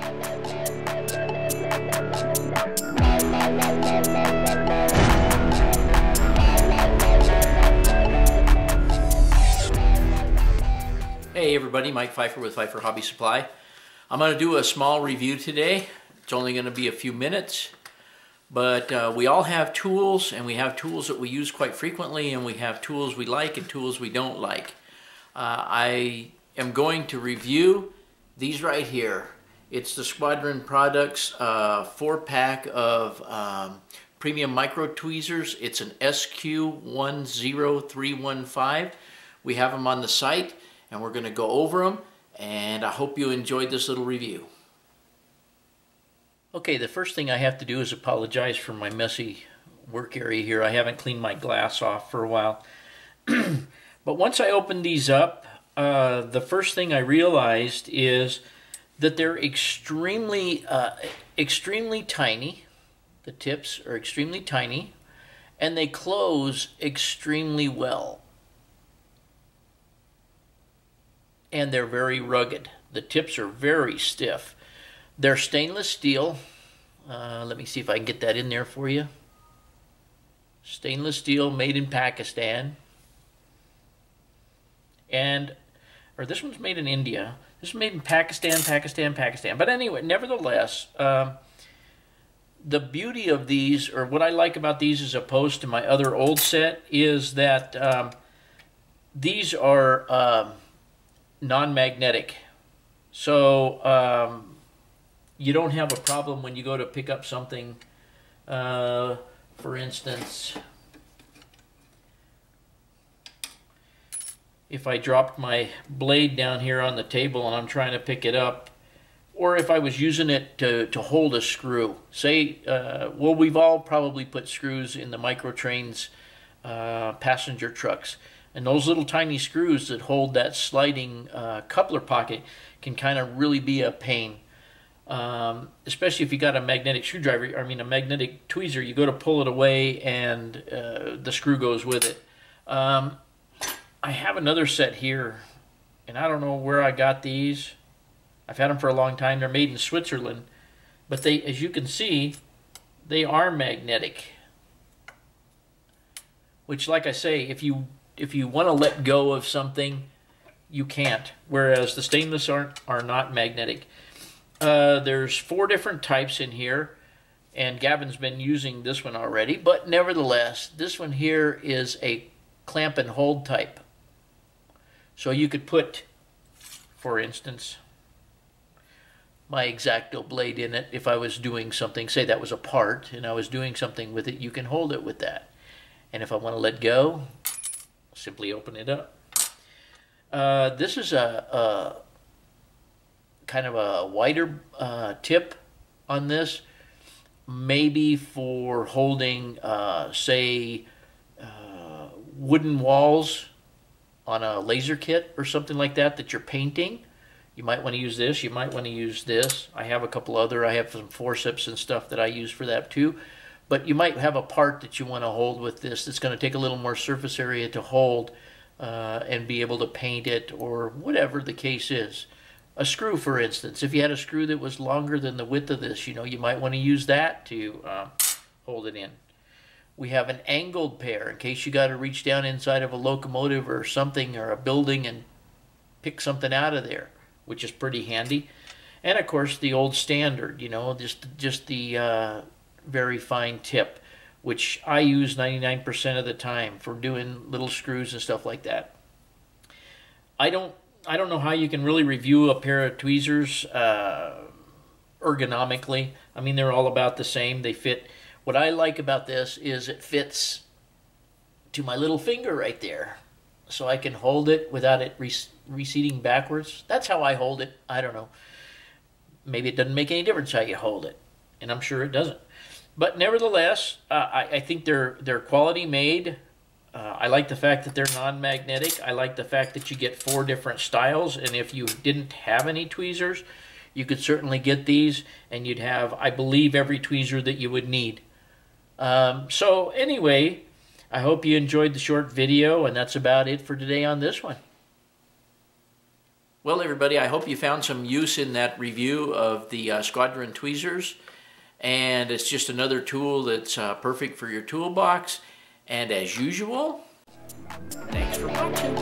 Hey everybody, Mike Pfeiffer with Pfeiffer Hobby Supply. I'm going to do a small review today. It's only going to be a few minutes, but we all have tools, and we have tools that we use quite frequently, and we have tools we like and tools we don't like. I am going to review these right here. It's the Squadron Products 4-pack of premium micro tweezers. It's an SQ10315. We have them on the site, and we're going to go over them, and I hope you enjoyed this little review. Okay, the first thing I have to do is apologize for my messy work area here. I haven't cleaned my glass off for a while. But once I opened these up, the first thing I realized is that they're extremely tiny. The tips are extremely tiny, and they close extremely well. And they're very rugged. The tips are very stiff. They're stainless steel. Let me see if I can get that in there for you. Stainless steel, made in Pakistan. Or this one's made in India. This is made in Pakistan. But anyway, nevertheless, the beauty of these, or what I like about these as opposed to my other old set, is that these are non-magnetic. So you don't have a problem when you go to pick up something. For instance, if I dropped my blade down here on the table and I'm trying to pick it up, or if I was using it to hold a screw. Say, well, we've all probably put screws in the micro trains, passenger trucks. And those little tiny screws that hold that sliding coupler pocket can kind of really be a pain. Especially if you got a magnetic screwdriver, I mean a magnetic tweezer, you go to pull it away and the screw goes with it. I have another set here, and I don't know where I got these. I've had them for a long time. They're made in Switzerland, but they, as you can see, they are magnetic. Which, like I say, if you want to let go of something, you can't. Whereas the stainless are not magnetic. There's 4 different types in here, and Gavin's been using this one already. But nevertheless, this one here is a clamp and hold type. So you could put, for instance, my X-Acto blade in it. If I was doing something, say that was a part, and I was doing something with it, you can hold it with that. And if I want to let go, simply open it up. This is a kind of a wider tip on this, maybe for holding, say, wooden walls on a laser kit or something like that you're painting. You might want to use this. You might want to use this. I have a couple other. I have some forceps and stuff that I use for that too. But you might have a part that you want to hold with this that's going to take a little more surface area to hold and be able to paint it, or whatever the case is. A screw, for instance. If you had a screw that was longer than the width of this, you might want to use that to hold it in. We have an angled pair in case you got to reach down inside of a locomotive or something, or a building, and pick something out of there, which is pretty handy. And of course the old standard, just the very fine tip, which I use 99% of the time for doing little screws and stuff like that. I don't know how you can really review a pair of tweezers ergonomically. I mean, they're all about the same. They fit. What I like about this is it fits to my little finger right there, so I can hold it without it receding backwards. That's how I hold it. I don't know. Maybe it doesn't make any difference how you hold it, and I'm sure it doesn't. But nevertheless, I think they're quality made. I like the fact that they're non-magnetic. I like the fact that you get 4 different styles, and if you didn't have any tweezers, you could certainly get these, and you'd have, I believe, every tweezer that you would need. So anyway, I hope you enjoyed the short video, and that's about it for today on this one. Well, everybody, I hope you found some use in that review of the Squadron tweezers. And it's just another tool that's perfect for your toolbox. And as usual, thanks for watching.